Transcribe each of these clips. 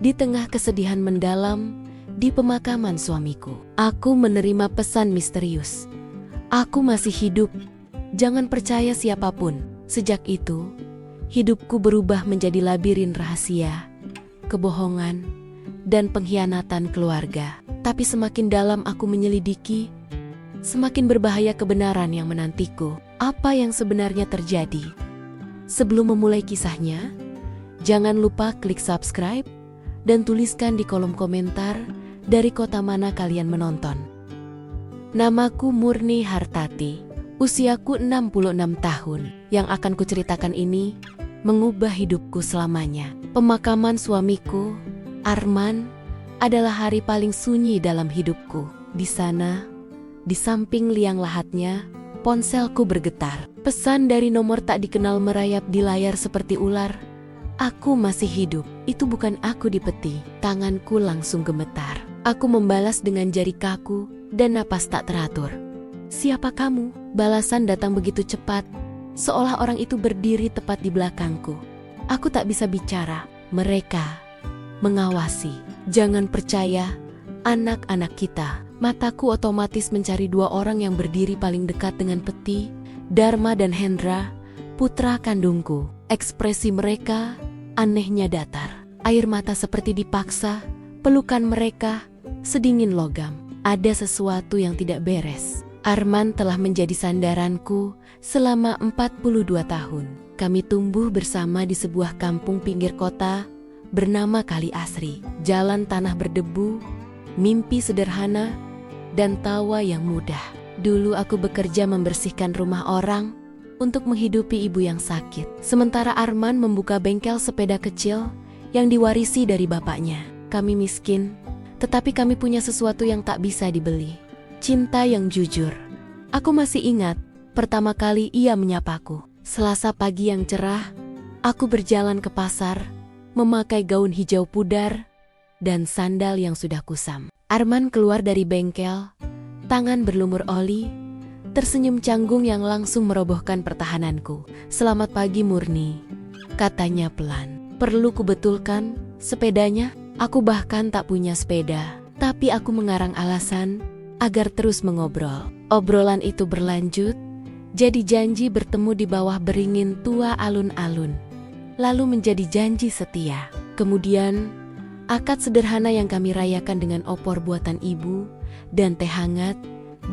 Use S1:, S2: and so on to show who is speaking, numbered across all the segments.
S1: Di tengah kesedihan mendalam, di pemakaman suamiku, aku menerima pesan misterius. Aku masih hidup, jangan percaya siapapun. Sejak itu, hidupku berubah menjadi labirin rahasia, kebohongan, dan pengkhianatan keluarga. Tapi semakin dalam aku menyelidiki, semakin berbahaya kebenaran yang menantiku. Apa yang sebenarnya terjadi? Sebelum memulai kisahnya, jangan lupa klik subscribe dan tuliskan di kolom komentar dari kota mana kalian menonton. Namaku Murni Hartati, usiaku 66 tahun. Yang akan kuceritakan ini mengubah hidupku selamanya. Pemakaman suamiku, Arman, adalah hari paling sunyi dalam hidupku. Di sana, di samping liang lahatnya, ponselku bergetar. Pesan dari nomor tak dikenal merayap di layar seperti ular. Aku masih hidup. Itu bukan aku di peti. Tanganku langsung gemetar. Aku membalas dengan jari kaku dan napas tak teratur. Siapa kamu? Balasan datang begitu cepat, seolah orang itu berdiri tepat di belakangku. Aku tak bisa bicara. Mereka mengawasi. Jangan percaya, anak-anak kita. Mataku otomatis mencari dua orang yang berdiri paling dekat dengan peti, Dharma dan Hendra, putra kandungku. Ekspresi mereka anehnya datar. Air mata seperti dipaksa, pelukan mereka sedingin logam. Ada sesuatu yang tidak beres. Arman telah menjadi sandaranku selama 42 tahun. Kami tumbuh bersama di sebuah kampung pinggir kota bernama Kali Asri. Jalan tanah berdebu, mimpi sederhana, dan tawa yang mudah. Dulu aku bekerja membersihkan rumah orang untuk menghidupi ibu yang sakit. Sementara Arman membuka bengkel sepeda kecil yang diwarisi dari bapaknya. Kami miskin, tetapi kami punya sesuatu yang tak bisa dibeli. Cinta yang jujur. Aku masih ingat pertama kali ia menyapaku. Selasa pagi yang cerah, aku berjalan ke pasar, memakai gaun hijau pudar dan sandal yang sudah kusam. Arman keluar dari bengkel, tangan berlumur oli, tersenyum canggung yang langsung merobohkan pertahananku. Selamat pagi Murni, katanya pelan. Perlu kubetulkan, sepedanya? Aku bahkan tak punya sepeda, tapi aku mengarang alasan agar terus mengobrol. Obrolan itu berlanjut, jadi janji bertemu di bawah beringin tua alun-alun, lalu menjadi janji setia. Kemudian, akad sederhana yang kami rayakan dengan opor buatan ibu dan teh hangat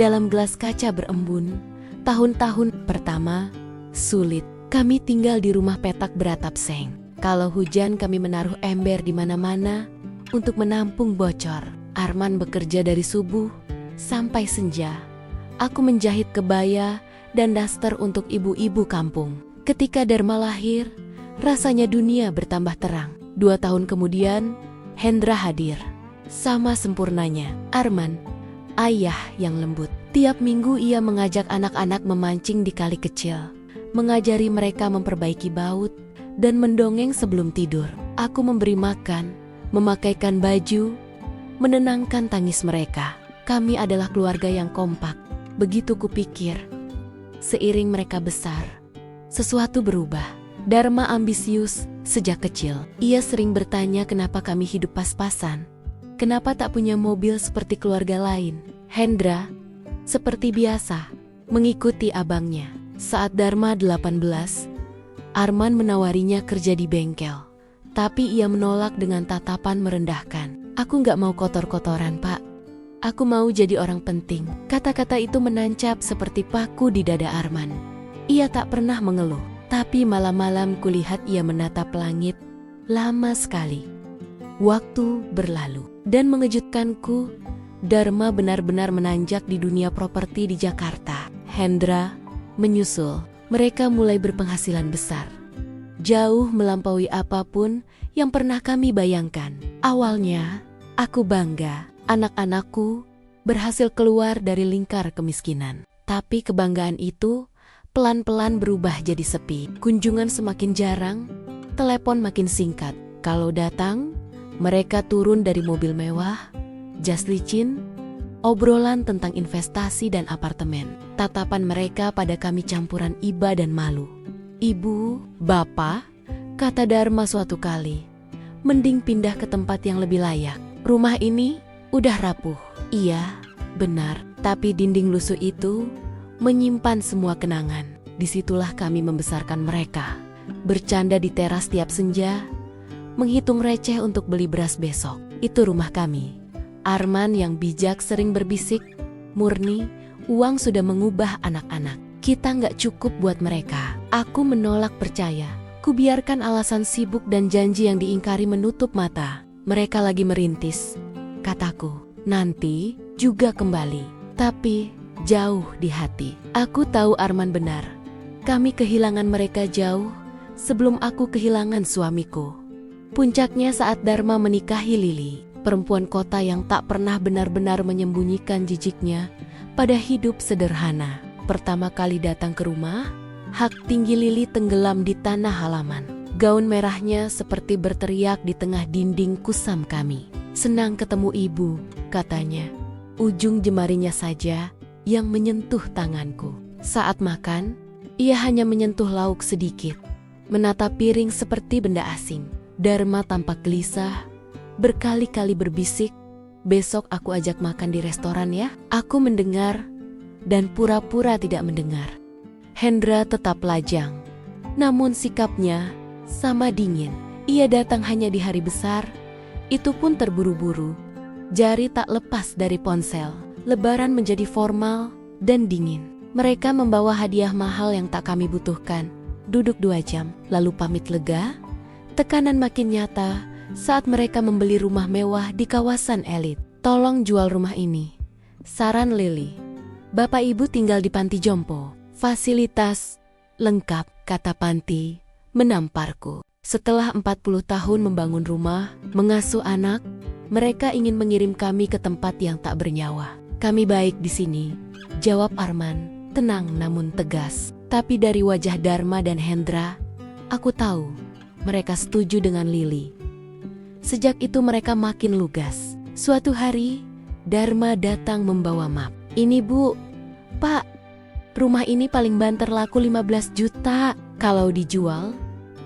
S1: dalam gelas kaca berembun. Tahun-tahun pertama sulit. Kami tinggal di rumah petak beratap seng. Kalau hujan kami menaruh ember di mana-mana untuk menampung bocor. Arman bekerja dari subuh sampai senja. Aku menjahit kebaya dan daster untuk ibu-ibu kampung. Ketika Dharma lahir, rasanya dunia bertambah terang. 2 tahun kemudian, Hendra hadir. Sama sempurnanya, Arman, ayah yang lembut. Tiap minggu ia mengajak anak-anak memancing di kali kecil, mengajari mereka memperbaiki baut, dan mendongeng sebelum tidur. Aku memberi makan, memakaikan baju, menenangkan tangis mereka. Kami adalah keluarga yang kompak. Begitu kupikir. Seiring mereka besar, sesuatu berubah. Dharma ambisius sejak kecil. Ia sering bertanya kenapa kami hidup pas-pasan. Kenapa tak punya mobil seperti keluarga lain. Hendra, seperti biasa, mengikuti abangnya. Saat Dharma 18, Arman menawarinya kerja di bengkel. Tapi ia menolak dengan tatapan merendahkan. Aku gak mau kotor-kotoran, Pak. Aku mau jadi orang penting. Kata-kata itu menancap seperti paku di dada Arman. Ia tak pernah mengeluh. Tapi malam-malam kulihat ia menatap langit lama sekali. Waktu berlalu. Dan mengejutkanku, Dharma benar-benar menanjak di dunia properti di Jakarta. Hendra menyusul. Mereka mulai berpenghasilan besar. Jauh melampaui apapun yang pernah kami bayangkan. Awalnya, aku bangga. Anak-anakku berhasil keluar dari lingkar kemiskinan. Tapi kebanggaan itu pelan-pelan berubah jadi sepi. Kunjungan semakin jarang, telepon makin singkat. Kalau datang, mereka turun dari mobil mewah, jas licin, obrolan tentang investasi dan apartemen. Tatapan mereka pada kami campuran iba dan malu. Ibu, bapak, kata Dharma suatu kali, Mending pindah ke tempat yang lebih layak. Rumah ini udah rapuh. Iya, benar. Tapi dinding lusuh itu menyimpan semua kenangan. Disitulah kami membesarkan mereka. Bercanda di teras tiap senja, menghitung receh untuk beli beras besok. Itu rumah kami. Arman yang bijak sering berbisik, Murni, uang sudah mengubah anak-anak. Kita nggak cukup buat mereka. Aku menolak percaya. Kubiarkan alasan sibuk dan janji yang diingkari menutup mata. Mereka lagi merintis, kataku. Nanti juga kembali. Tapi jauh di hati. Aku tahu Arman benar. Kami kehilangan mereka jauh sebelum aku kehilangan suamiku. Puncaknya saat Dharma menikahi Lili. Perempuan kota yang tak pernah benar-benar menyembunyikan jijiknya pada hidup sederhana. Pertama kali datang ke rumah, hak tinggi Lili tenggelam di tanah halaman. Gaun merahnya seperti berteriak di tengah dinding kusam kami. "Senang ketemu ibu," katanya. Ujung jemarinya saja yang menyentuh tanganku. Saat makan, ia hanya menyentuh lauk sedikit, menatap piring seperti benda asing. Dharma tampak gelisah, berkali-kali berbisik, "Besok aku ajak makan di restoran ya." Aku mendengar dan pura-pura tidak mendengar. Hendra tetap lajang, namun sikapnya sama dingin. Ia datang hanya di hari besar, itu pun terburu-buru. Jari tak lepas dari ponsel. Lebaran menjadi formal dan dingin. Mereka membawa hadiah mahal yang tak kami butuhkan. Duduk 2 jam, lalu pamit lega. Tekanan makin nyata saat mereka membeli rumah mewah di kawasan elit. "Tolong jual rumah ini," saran Lili. "Bapak ibu tinggal di panti jompo. Fasilitas lengkap," kata panti, menamparku. Setelah 40 tahun membangun rumah, mengasuh anak, mereka ingin mengirim kami ke tempat yang tak bernyawa. "Kami baik di sini," jawab Arman, tenang namun tegas. Tapi dari wajah Dharma dan Hendra, aku tahu mereka setuju dengan Lili. Sejak itu mereka makin lugas. Suatu hari, Dharma datang membawa map. "Ini bu, pak, rumah ini paling banter laku 15 juta. Kalau dijual,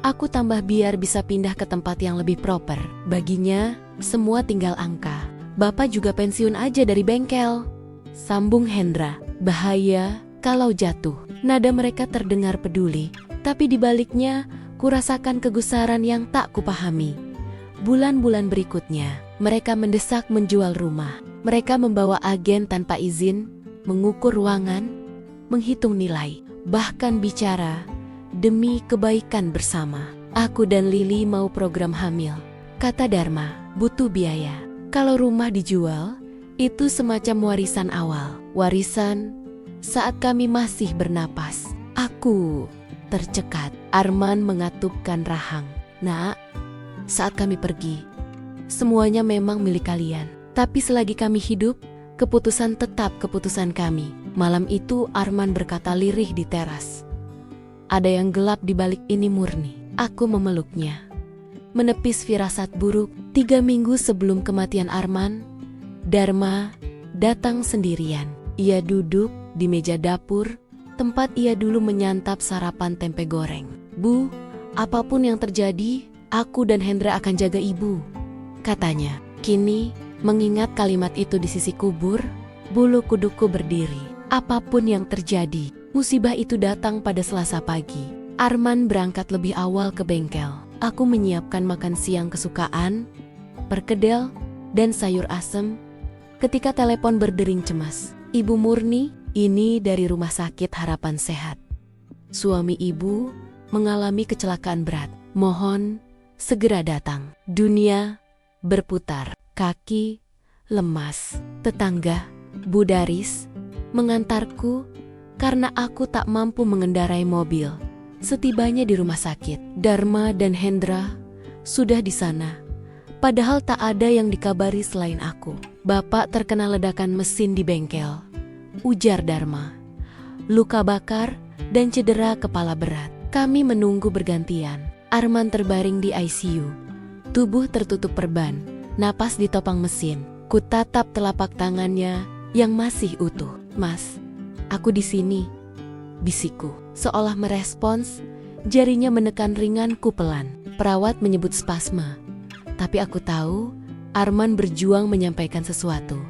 S1: aku tambah biar bisa pindah ke tempat yang lebih proper." Baginya, semua tinggal angka. "Bapak juga pensiun aja dari bengkel," sambung Hendra. "Bahaya kalau jatuh." Nada mereka terdengar peduli, tapi di baliknya kurasakan kegusaran yang tak kupahami. Bulan-bulan berikutnya, mereka mendesak menjual rumah. Mereka membawa agen tanpa izin, mengukur ruangan, menghitung nilai, bahkan bicara demi kebaikan bersama. "Aku dan Lili mau program hamil," kata Dharma. "Butuh biaya. Kalau rumah dijual, itu semacam warisan awal. Warisan saat kami masih bernapas." Aku tercekat. Arman mengatupkan rahang. "Nak, saat kami pergi, semuanya memang milik kalian. Tapi selagi kami hidup, keputusan tetap keputusan kami." Malam itu Arman berkata lirih di teras. "Ada yang gelap di balik ini, Murni." Aku memeluknya. Menepis firasat buruk. 3 minggu sebelum kematian Arman, Dharma datang sendirian. Ia duduk di meja dapur, tempat ia dulu menyantap sarapan tempe goreng. "Bu, apapun yang terjadi, aku dan Hendra akan jaga ibu," katanya. Kini, mengingat kalimat itu di sisi kubur, bulu kuduku berdiri. Apapun yang terjadi, musibah itu datang pada Selasa pagi. Arman berangkat lebih awal ke bengkel. Aku menyiapkan makan siang kesukaan, perkedel, dan sayur asem. Ketika telepon berdering cemas. "Ibu Murni, ini dari Rumah Sakit Harapan Sehat. Suami ibu mengalami kecelakaan berat. Mohon segera datang." Dunia berputar. Kaki lemas. Tetangga, Bu Daris, mengantarku karena aku tak mampu mengendarai mobil. Setibanya di rumah sakit, Dharma dan Hendra sudah di sana. Padahal tak ada yang dikabari selain aku. "Bapak terkena ledakan mesin di bengkel," ujar Dharma. "Luka bakar dan cedera kepala berat." Kami menunggu bergantian. Arman terbaring di ICU. Tubuh tertutup perban, napas ditopang mesin. Kutatap telapak tangannya yang masih utuh. "Mas, aku di sini," bisikku. Seolah merespons, jarinya menekan ringanku pelan. Perawat menyebut spasme. Tapi aku tahu Arman berjuang menyampaikan sesuatu.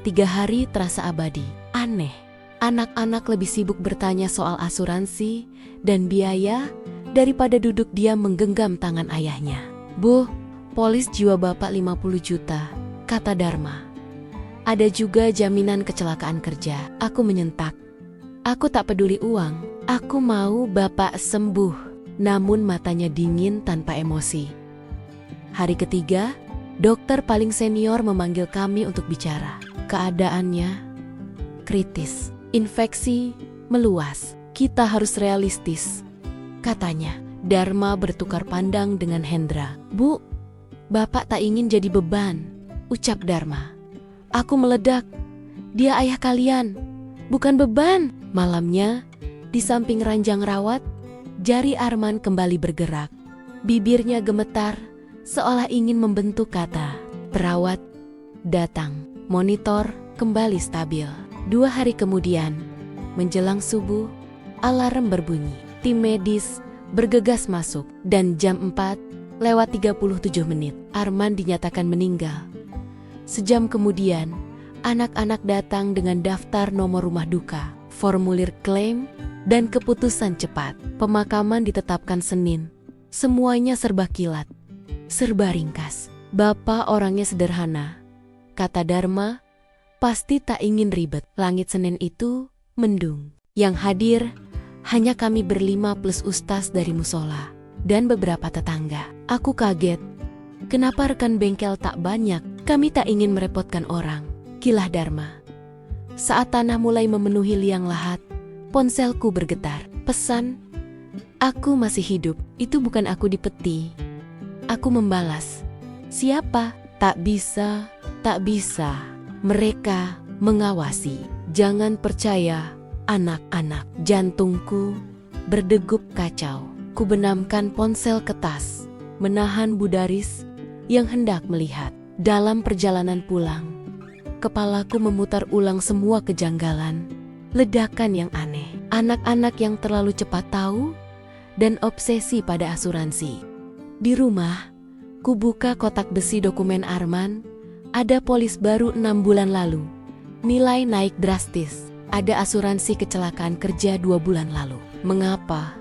S1: 3 hari terasa abadi. Aneh. Anak-anak lebih sibuk bertanya soal asuransi dan biaya daripada duduk diam menggenggam tangan ayahnya. "Bu, polis jiwa Bapak 50 juta, kata Dharma. Ada juga jaminan kecelakaan kerja." Aku menyentak. Aku tak peduli uang. Aku mau Bapak sembuh. Namun matanya dingin tanpa emosi. Hari ketiga, dokter paling senior memanggil kami untuk bicara. Keadaannya kritis. Infeksi meluas. Kita harus realistis, katanya. Dharma bertukar pandang dengan Hendra. "Bu, Bapak tak ingin jadi beban," ucap Dharma. Aku meledak. "Dia ayah kalian, bukan beban." Malamnya, di samping ranjang rawat, jari Arman kembali bergerak. Bibirnya gemetar, seolah ingin membentuk kata. Perawat datang. Monitor kembali stabil. 2 hari kemudian, menjelang subuh, alarm berbunyi. Tim medis bergegas masuk dan jam 4:37 Arman dinyatakan meninggal. Sejam kemudian, anak-anak datang dengan daftar nomor rumah duka, formulir klaim, dan keputusan cepat. Pemakaman ditetapkan Senin. Semuanya serba kilat, serba ringkas. "Bapak orangnya sederhana," kata Dharma. "Pasti tak ingin ribet." Langit Senin itu mendung. Yang hadir hanya kami berlima plus ustaz dari musola dan beberapa tetangga. Aku kaget. Kenapa rekan bengkel tak banyak? Kami tak ingin merepotkan orang, kilah Dharma. Saat tanah mulai memenuhi liang lahat, ponselku bergetar. Pesan, "Aku masih hidup." Itu bukan aku di peti. Aku membalas, "Siapa?" "Tak bisa, tak bisa. Mereka mengawasi. Jangan percaya, anak-anak." Jantungku berdegup kacau. Ku benamkan ponsel ke tas, menahan Budaris yang hendak melihat. Dalam perjalanan pulang, kepalaku memutar ulang semua kejanggalan, ledakan yang aneh, anak-anak yang terlalu cepat tahu, dan obsesi pada asuransi. Di rumah, ku buka kotak besi dokumen Arman. Ada polis baru 6 bulan lalu. Nilai naik drastis. Ada asuransi kecelakaan kerja 2 bulan lalu. Mengapa?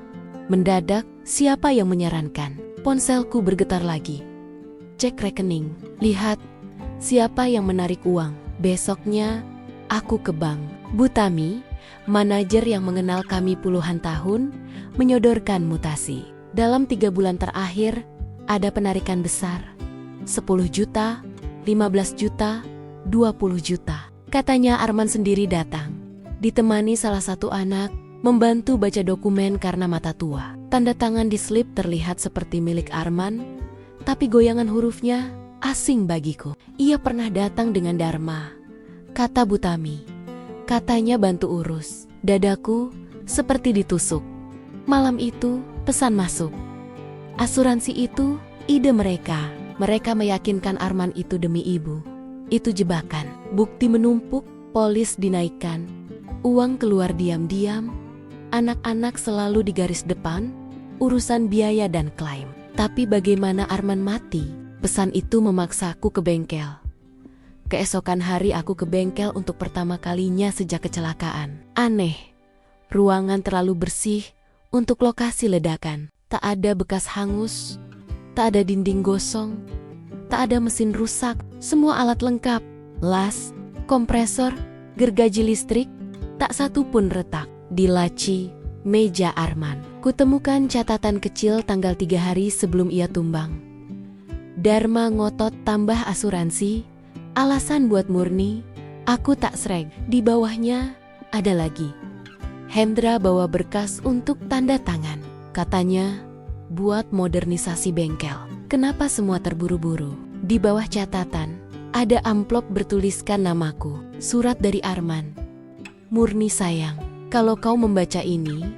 S1: Mendadak, siapa yang menyarankan? Ponselku bergetar lagi. Cek rekening. Lihat, siapa yang menarik uang. Besoknya, aku ke bank. Bu Tami, manajer yang mengenal kami puluhan tahun, menyodorkan mutasi. Dalam 3 bulan terakhir, ada penarikan besar. 10 juta, 15 juta, 20 juta. Katanya Arman sendiri datang. Ditemani salah satu anak, membantu baca dokumen karena mata tua. Tanda tangan di slip terlihat seperti milik Arman, tapi goyangan hurufnya asing bagiku. "Ia pernah datang dengan Dharma," kata Bu Tami. "Katanya bantu urus." Dadaku seperti ditusuk. Malam itu, pesan masuk. Asuransi itu ide mereka. Mereka meyakinkan Arman itu demi ibu. Itu jebakan. Bukti menumpuk, polis dinaikkan, uang keluar diam-diam, anak-anak selalu di garis depan, urusan biaya dan klaim. Tapi bagaimana Arman mati? Pesan itu memaksaku ke bengkel. Keesokan hari aku ke bengkel untuk pertama kalinya sejak kecelakaan. Aneh, ruangan terlalu bersih untuk lokasi ledakan. Tak ada bekas hangus, tak ada dinding gosong, tak ada mesin rusak, semua alat lengkap. Las, kompresor, gergaji listrik, tak satu pun retak. Di laci meja Arman, kutemukan catatan kecil tanggal 3 hari sebelum ia tumbang. Dharma ngotot tambah asuransi, alasan buat murni, aku tak sreg. Di bawahnya ada lagi. Hendra bawa berkas untuk tanda tangan. Katanya, buat modernisasi bengkel. Kenapa semua terburu-buru? Di bawah catatan, ada amplop bertuliskan namaku. Surat dari Arman. "Murni sayang, kalau kau membaca ini,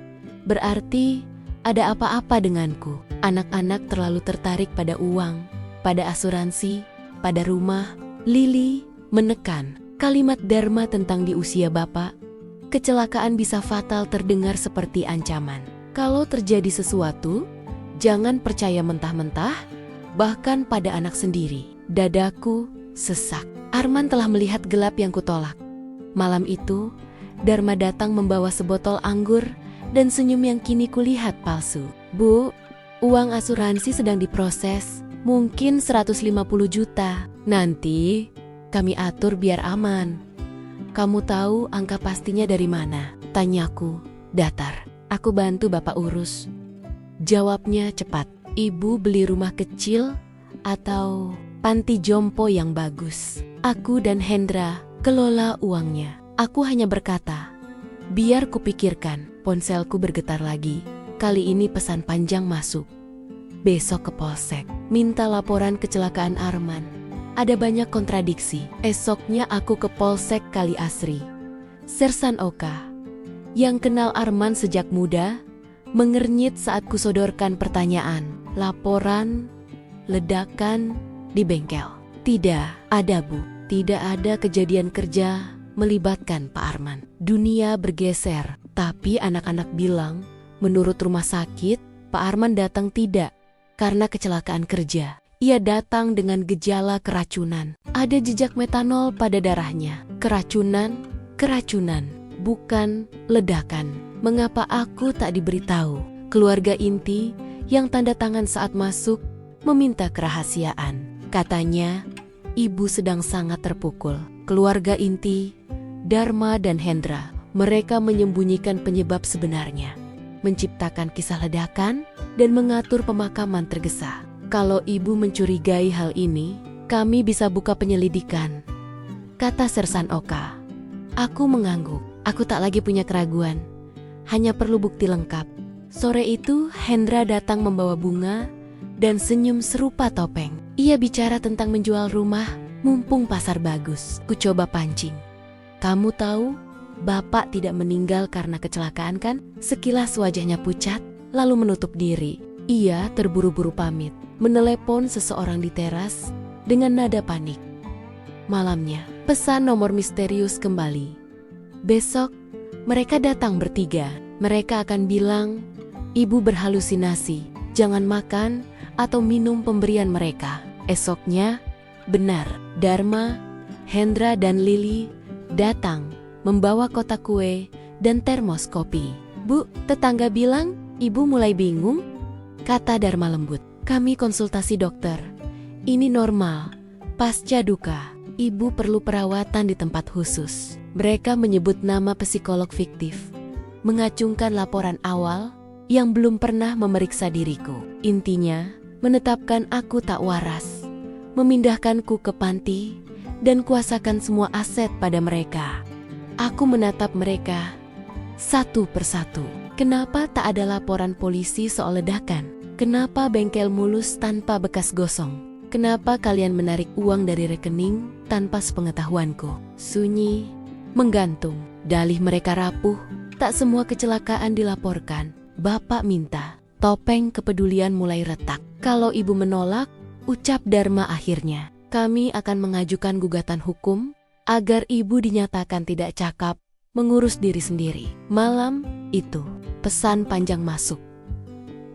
S1: berarti ada apa-apa denganku." Anak-anak terlalu tertarik pada uang, pada asuransi, pada rumah. Lili menekan. Kalimat Dharma tentang di usia bapak, kecelakaan bisa fatal terdengar seperti ancaman. Kalau terjadi sesuatu, jangan percaya mentah-mentah, bahkan pada anak sendiri. Dadaku sesak. Arman telah melihat gelap yang kutolak. Malam itu, Dharma datang membawa sebotol anggur dan senyum yang kini kulihat palsu. Bu, uang asuransi sedang diproses, mungkin 150 juta. Nanti kami atur biar aman. Kamu tahu angka pastinya dari mana? Tanyaku datar. Aku bantu Bapak urus. Jawabnya cepat. Ibu beli rumah kecil atau panti jompo yang bagus. Aku dan Hendra kelola uangnya. Aku hanya berkata, biar kupikirkan. Ponselku bergetar lagi. Kali ini pesan panjang masuk. Besok ke polsek. Minta laporan kecelakaan Arman. Ada banyak kontradiksi. Esoknya aku ke polsek Kali Asri. Sersan Oka, yang kenal Arman sejak muda, mengernyit saat kusodorkan pertanyaan. Laporan ledakan di bengkel. Tidak ada, Bu. Tidak ada kejadian kerja melibatkan Pak Arman. Dunia bergeser, tapi anak-anak bilang, menurut rumah sakit, Pak Arman datang tidak karena kecelakaan kerja. Ia datang dengan gejala keracunan. Ada jejak metanol pada darahnya. Keracunan, bukan ledakan. Mengapa aku tak diberitahu? Keluarga inti yang tanda tangan saat masuk meminta kerahasiaan. Katanya, ibu sedang sangat terpukul. Keluarga inti, Dharma dan Hendra, mereka menyembunyikan penyebab sebenarnya, menciptakan kisah ledakan, dan mengatur pemakaman tergesa. Kalau ibu mencurigai hal ini, kami bisa buka penyelidikan, kata Sersan Oka. Aku mengangguk. Aku tak lagi punya keraguan. Hanya perlu bukti lengkap. Sore itu, Hendra datang membawa bunga dan senyum serupa topeng. Ia bicara tentang menjual rumah, mumpung pasar bagus. Ku coba pancing. Kamu tahu, Bapak tidak meninggal karena kecelakaan kan? Sekilas wajahnya pucat, lalu menutup diri. Ia terburu-buru pamit, menelepon seseorang di teras dengan nada panik. Malamnya, pesan nomor misterius kembali. Besok, mereka datang bertiga. Mereka akan bilang, ibu berhalusinasi, jangan makan atau minum pemberian mereka. Esoknya, benar, Dharma, Hendra dan Lili datang membawa kotak kue dan termos kopi. Bu, tetangga bilang ibu mulai bingung, kata Dharma lembut. Kami konsultasi dokter. Ini normal, pasca duka. Ibu perlu perawatan di tempat khusus. Mereka menyebut nama psikolog fiktif, mengacungkan laporan awal yang belum pernah memeriksa diriku. Intinya, menetapkan aku tak waras, memindahkanku ke panti, dan kuasakan semua aset pada mereka. Aku menatap mereka satu persatu. Kenapa tak ada laporan polisi soal ledakan? Kenapa bengkel mulus tanpa bekas gosong? Kenapa kalian menarik uang dari rekening tanpa sepengetahuanku? Sunyi, menggantung. Dalih mereka rapuh. Tak semua kecelakaan dilaporkan. Bapak minta. Topeng kepedulian mulai retak. Kalau ibu menolak, ucap Dharma akhirnya, kami akan mengajukan gugatan hukum agar ibu dinyatakan tidak cakap mengurus diri sendiri. Malam itu, pesan panjang masuk.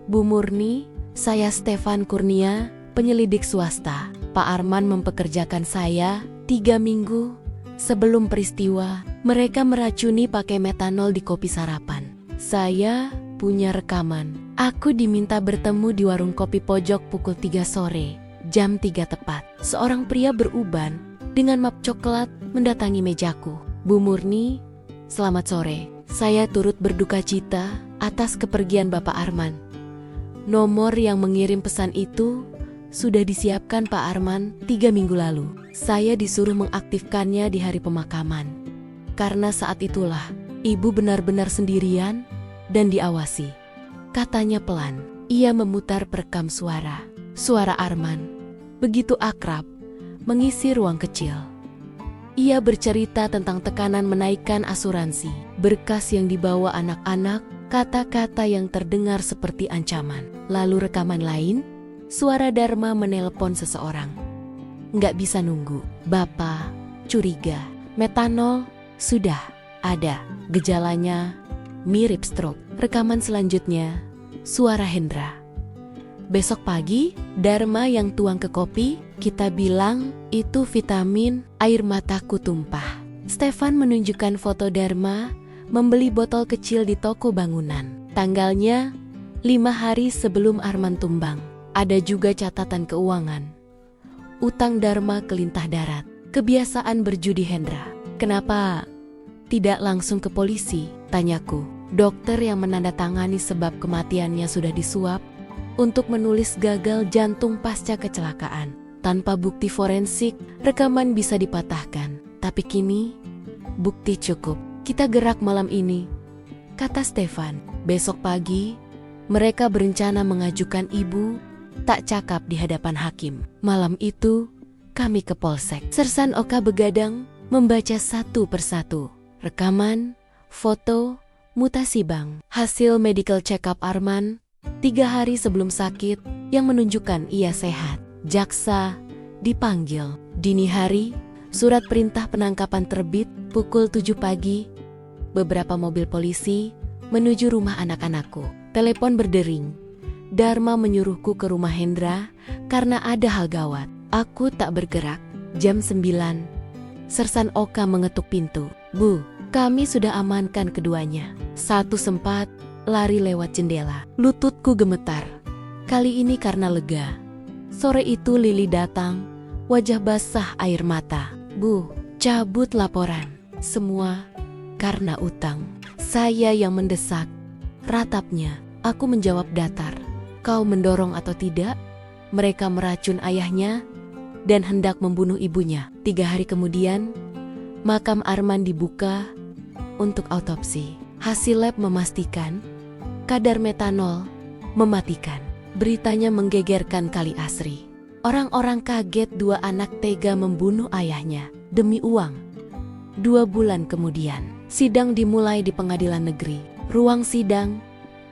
S1: Bu Murni, saya Stefan Kurnia, penyelidik swasta. Pak Arman mempekerjakan saya 3 minggu sebelum peristiwa. Mereka meracuni pakai metanol di kopi sarapan. Saya punya rekaman. Aku diminta bertemu di warung kopi pojok pukul 3 sore. Jam 3 tepat, seorang pria beruban dengan map coklat mendatangi mejaku. Bu Murni, selamat sore. Saya turut berduka cita atas kepergian Bapak Arman. Nomor yang mengirim pesan itu sudah disiapkan Pak Arman 3 minggu lalu. Saya disuruh mengaktifkannya di hari pemakaman. Karena saat itulah, ibu benar-benar sendirian dan diawasi. Katanya pelan. Ia memutar perekam suara. Suara Arman begitu akrab, mengisi ruang kecil. Ia bercerita tentang tekanan menaikkan asuransi, berkas yang dibawa anak-anak, kata-kata yang terdengar seperti ancaman. Lalu rekaman lain, suara Dharma menelpon seseorang. Nggak bisa nunggu, Bapak curiga. Metanol sudah ada, gejalanya mirip stroke. Rekaman selanjutnya, suara Hendra. Besok pagi, Dharma yang tuang ke kopi, kita bilang itu vitamin, air mataku tumpah. Stefan menunjukkan foto Dharma membeli botol kecil di toko bangunan. Tanggalnya 5 hari sebelum Arman tumbang. Ada juga catatan keuangan. Utang Dharma kelintah darat. Kebiasaan berjudi Hendra. Kenapa tidak langsung ke polisi? Tanyaku. Dokter yang menandatangani sebab kematiannya sudah disuap untuk menulis gagal jantung pasca kecelakaan. Tanpa bukti forensik, rekaman bisa dipatahkan. Tapi kini, bukti cukup. Kita gerak malam ini, kata Stefan. Besok pagi, mereka berencana mengajukan ibu tak cakap di hadapan hakim. Malam itu, kami ke polsek. Sersan Oka begadang membaca satu persatu. Rekaman, foto, mutasi bank. Hasil medical check-up Arman 3 hari sebelum sakit yang menunjukkan ia sehat. Jaksa dipanggil. Dini hari, surat perintah penangkapan terbit pukul 7 pagi. Beberapa mobil polisi menuju rumah anak-anakku. Telepon berdering. Dharma menyuruhku ke rumah Hendra karena ada hal gawat. Aku tak bergerak. Jam 9. Sersan Oka mengetuk pintu. Bu, kami sudah amankan keduanya. Satu sempat lari lewat jendela. Lututku gemetar. Kali ini karena lega. Sore itu Lili datang, wajah basah air mata. Bu, cabut laporan. Semua karena utang. Saya yang mendesak. Ratapnya, aku menjawab datar. Kau mendorong atau tidak? Mereka meracun ayahnya dan hendak membunuh ibunya. 3 hari kemudian, makam Arman dibuka untuk autopsi. Hasil lab memastikan kadar metanol mematikan. Beritanya menggegerkan Kali Asri. Orang-orang kaget 2 anak tega membunuh ayahnya demi uang. 2 bulan kemudian, sidang dimulai di pengadilan negeri. Ruang sidang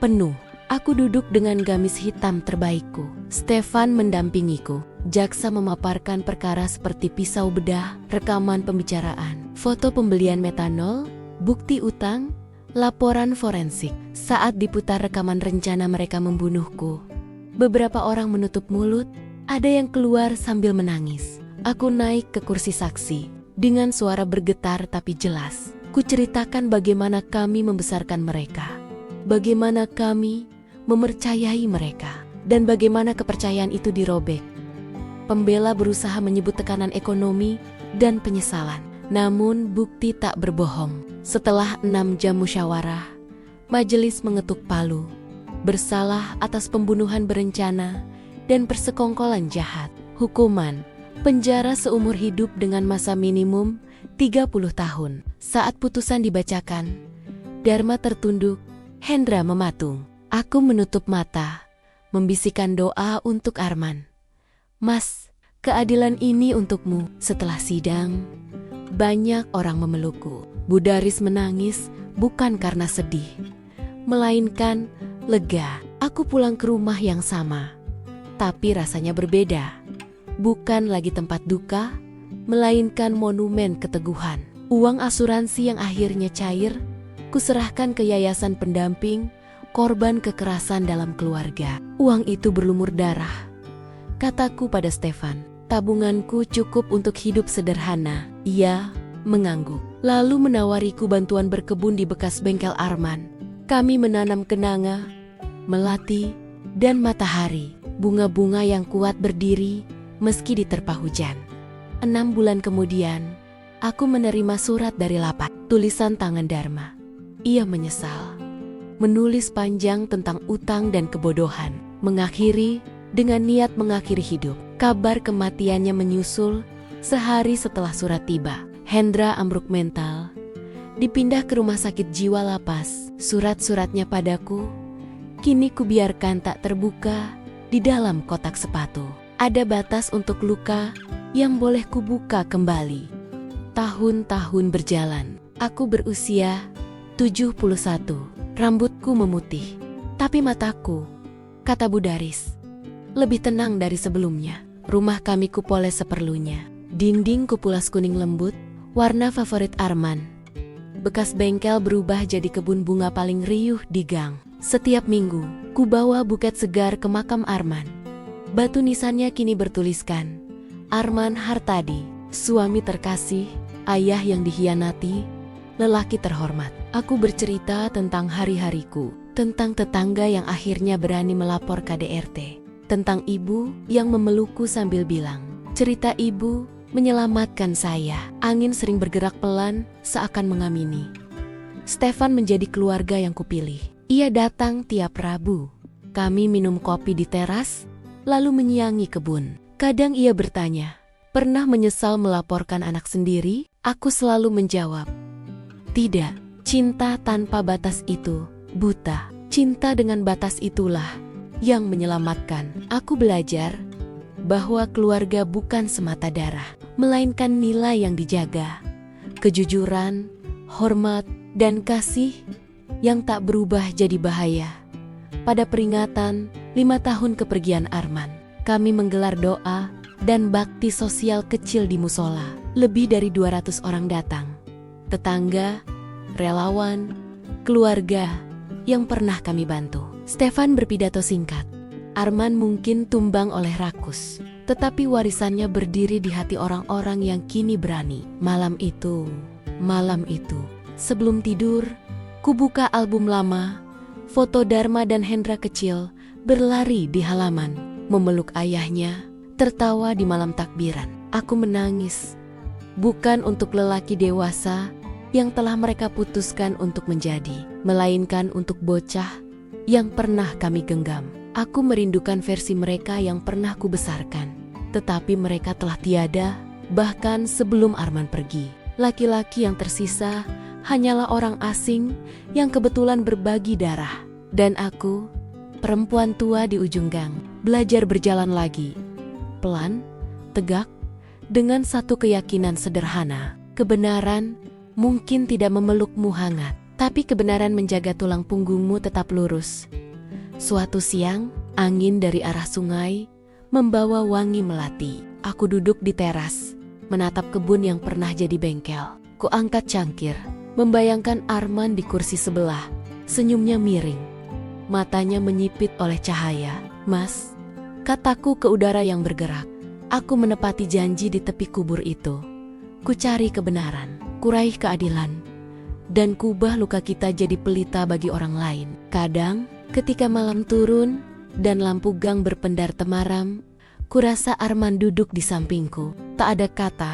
S1: penuh. Aku duduk dengan gamis hitam terbaikku. Stefan mendampingiku. Jaksa memaparkan perkara seperti pisau bedah, rekaman pembicaraan, foto pembelian metanol, bukti utang, laporan forensik. Saat diputar rekaman rencana mereka membunuhku, beberapa orang menutup mulut, ada yang keluar sambil menangis. Aku naik ke kursi saksi. Dengan suara bergetar tapi jelas, ku ceritakan bagaimana kami membesarkan mereka, bagaimana kami mempercayai mereka, dan bagaimana kepercayaan itu dirobek. Pembela berusaha menyebut tekanan ekonomi dan penyesalan, namun bukti tak berbohong. Setelah 6 jam musyawarah, majelis mengetuk palu. Bersalah atas pembunuhan berencana dan persekongkolan jahat. Hukuman penjara seumur hidup dengan masa minimum 30 tahun. Saat putusan dibacakan, Dharma tertunduk, Hendra mematung. Aku menutup mata, membisikkan doa untuk Arman. Mas, keadilan ini untukmu. Setelah sidang, banyak orang memelukku. Budaris menangis bukan karena sedih, melainkan lega. Aku pulang ke rumah yang sama, tapi rasanya berbeda. Bukan lagi tempat duka, melainkan monumen keteguhan. Uang asuransi yang akhirnya cair, kuserahkan ke yayasan pendamping korban kekerasan dalam keluarga. Uang itu berlumur darah. Kataku pada Stefan, tabunganku cukup untuk hidup sederhana. Ia mengangguk, lalu menawariku bantuan berkebun di bekas bengkel Arman. Kami menanam kenanga, melati, dan matahari. Bunga-bunga yang kuat berdiri meski diterpa hujan. 6 bulan kemudian, aku menerima surat dari lapak. Tulisan tangan Dharma. Ia menyesal. Menulis panjang tentang utang dan kebodohan. Mengakhiri dengan niat mengakhiri hidup. Kabar kematiannya menyusul sehari setelah surat tiba. Hendra ambruk mental. Dipindah ke rumah sakit jiwa lapas. Surat-suratnya padaku kini kubiarkan tak terbuka di dalam kotak sepatu. Ada batas untuk luka yang boleh kubuka kembali. Tahun-tahun berjalan. Aku berusia 71. Rambutku memutih. Tapi mataku, kata Budaris, lebih tenang dari sebelumnya. Rumah kami kupoles seperlunya. Dinding kupulas kuning lembut, warna favorit Arman. Bekas bengkel berubah jadi kebun bunga paling riuh di gang. Setiap minggu, ku bawa buket segar ke makam Arman. Batu nisannya kini bertuliskan, Arman Hartadi, suami terkasih, ayah yang dihianati, lelaki terhormat. Aku bercerita tentang hari-hariku, tentang tetangga yang akhirnya berani melapor KDRT, tentang ibu yang memelukku sambil bilang, cerita ibu menyelamatkan saya. Angin sering bergerak pelan, seakan mengamini. Stefan menjadi keluarga yang kupilih. Ia datang tiap Rabu. Kami minum kopi di teras, lalu menyiangi kebun. Kadang ia bertanya, pernah menyesal melaporkan anak sendiri? Aku selalu menjawab, tidak. Cinta tanpa batas itu buta. Cinta dengan batas itulah yang menyelamatkan. Aku belajar bahwa keluarga bukan semata darah, melainkan nilai yang dijaga, kejujuran, hormat, dan kasih yang tak berubah jadi bahaya. Pada peringatan 5 tahun kepergian Arman, kami menggelar doa dan bakti sosial kecil di musola. Lebih dari 200 orang datang. Tetangga, relawan, keluarga yang pernah kami bantu. Stefan berpidato singkat. Arman mungkin tumbang oleh rakus, tetapi warisannya berdiri di hati orang-orang yang kini berani. Malam itu, sebelum tidur, ku buka album lama, foto Dharma dan Hendra kecil berlari di halaman, memeluk ayahnya, tertawa di malam takbiran. Aku menangis, bukan untuk lelaki dewasa yang telah mereka putuskan untuk menjadi, melainkan untuk bocah yang pernah kami genggam. Aku merindukan versi mereka yang pernah kubesarkan, tetapi mereka telah tiada, bahkan sebelum Arman pergi. Laki-laki yang tersisa hanyalah orang asing yang kebetulan berbagi darah. Dan aku, perempuan tua di ujung gang, belajar berjalan lagi. Pelan, tegak, dengan satu keyakinan sederhana. Kebenaran mungkin tidak memelukmu hangat, tapi kebenaran menjaga tulang punggungmu tetap lurus. Suatu siang, angin dari arah sungai membawa wangi melati. Aku duduk di teras, menatap kebun yang pernah jadi bengkel. Ku angkat cangkir, membayangkan Arman di kursi sebelah. Senyumnya miring, matanya menyipit oleh cahaya. Mas, kataku ke udara yang bergerak. Aku menepati janji di tepi kubur itu. Ku cari kebenaran, kuraih keadilan, dan kubah luka kita jadi pelita bagi orang lain. Kadang, ketika malam turun dan lampu gang berpendar temaram, kurasa Arman duduk di sampingku. Tak ada kata,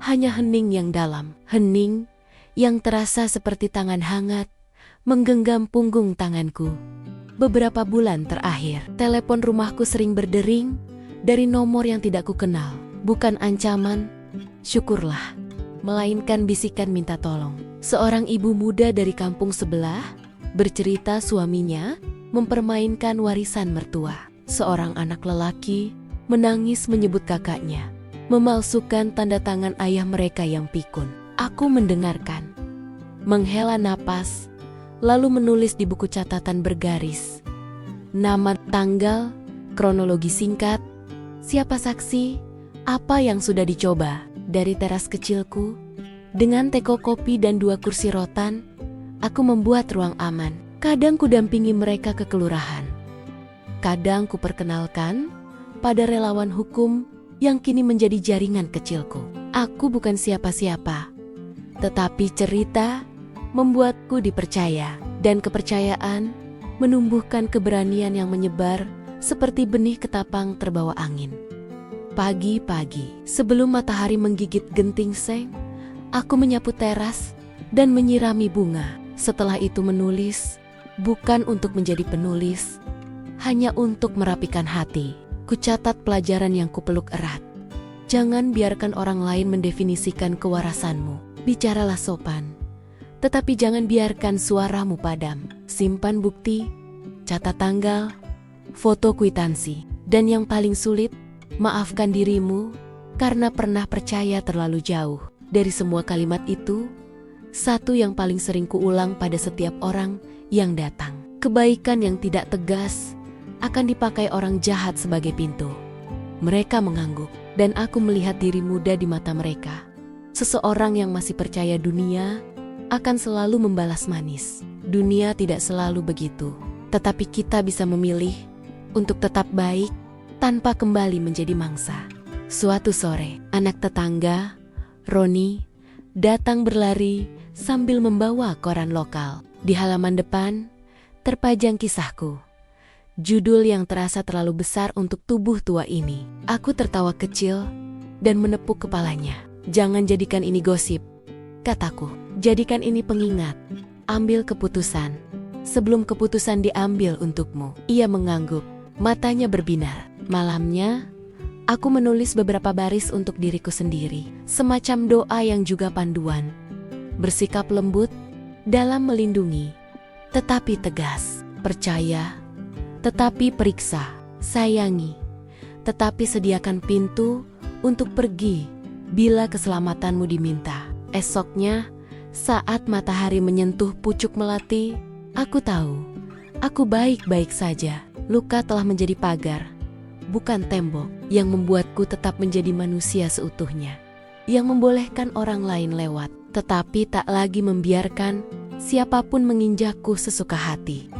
S1: hanya hening yang dalam. Hening yang terasa seperti tangan hangat menggenggam punggung tanganku. Beberapa bulan terakhir, telepon rumahku sering berdering dari nomor yang tidak kukenal. Bukan ancaman, syukurlah, melainkan bisikan minta tolong. Seorang ibu muda dari kampung sebelah bercerita suaminya mempermainkan warisan mertua. Seorang anak lelaki menangis menyebut kakaknya, memalsukan tanda tangan ayah mereka yang pikun. Aku mendengarkan, menghela napas, lalu menulis di buku catatan bergaris. Nama, tanggal, kronologi singkat, siapa saksi, apa yang sudah dicoba. Dari teras kecilku, dengan teko kopi dan 2 kursi rotan, aku membuat ruang aman. Kadang ku dampingi mereka ke kelurahan. Kadang ku perkenalkan pada relawan hukum yang kini menjadi jaringan kecilku. Aku bukan siapa-siapa, tetapi cerita membuatku dipercaya, dan kepercayaan menumbuhkan keberanian yang menyebar seperti benih ketapang terbawa angin. Pagi-pagi, sebelum matahari menggigit genting seng, aku menyapu teras dan menyirami bunga. Setelah itu menulis, bukan untuk menjadi penulis, hanya untuk merapikan hati. Kucatat pelajaran yang kupeluk erat. Jangan biarkan orang lain mendefinisikan kewarasanmu. Bicaralah sopan, tetapi jangan biarkan suaramu padam. Simpan bukti, catat tanggal, foto kwitansi. Dan yang paling sulit, maafkan dirimu karena pernah percaya terlalu jauh. Dari semua kalimat itu, satu yang paling sering kuulang pada setiap orang yang datang. Kebaikan yang tidak tegas akan dipakai orang jahat sebagai pintu. Mereka mengangguk, dan aku melihat diri muda di mata mereka. Seseorang yang masih percaya dunia akan selalu membalas manis. Dunia tidak selalu begitu, tetapi kita bisa memilih untuk tetap baik tanpa kembali menjadi mangsa. Suatu sore, anak tetangga, Roni, datang berlari sambil membawa koran lokal. Di halaman depan, terpajang kisahku. Judul yang terasa terlalu besar untuk tubuh tua ini. Aku tertawa kecil dan menepuk kepalanya. Jangan jadikan ini gosip, kataku. Jadikan ini pengingat. Ambil keputusan sebelum keputusan diambil untukmu. Ia mengangguk, matanya berbinar. Malamnya, aku menulis beberapa baris untuk diriku sendiri, semacam doa yang juga panduan. Bersikap lembut dalam melindungi, tetapi tegas. Percaya, tetapi periksa. Sayangi, tetapi sediakan pintu untuk pergi bila keselamatanmu diminta. Esoknya, saat matahari menyentuh pucuk melati, aku tahu, aku baik-baik saja. Luka telah menjadi pagar, bukan tembok, yang membuatku tetap menjadi manusia seutuhnya, yang membolehkan orang lain lewat, tetapi tak lagi membiarkan siapapun menginjakku sesuka hati.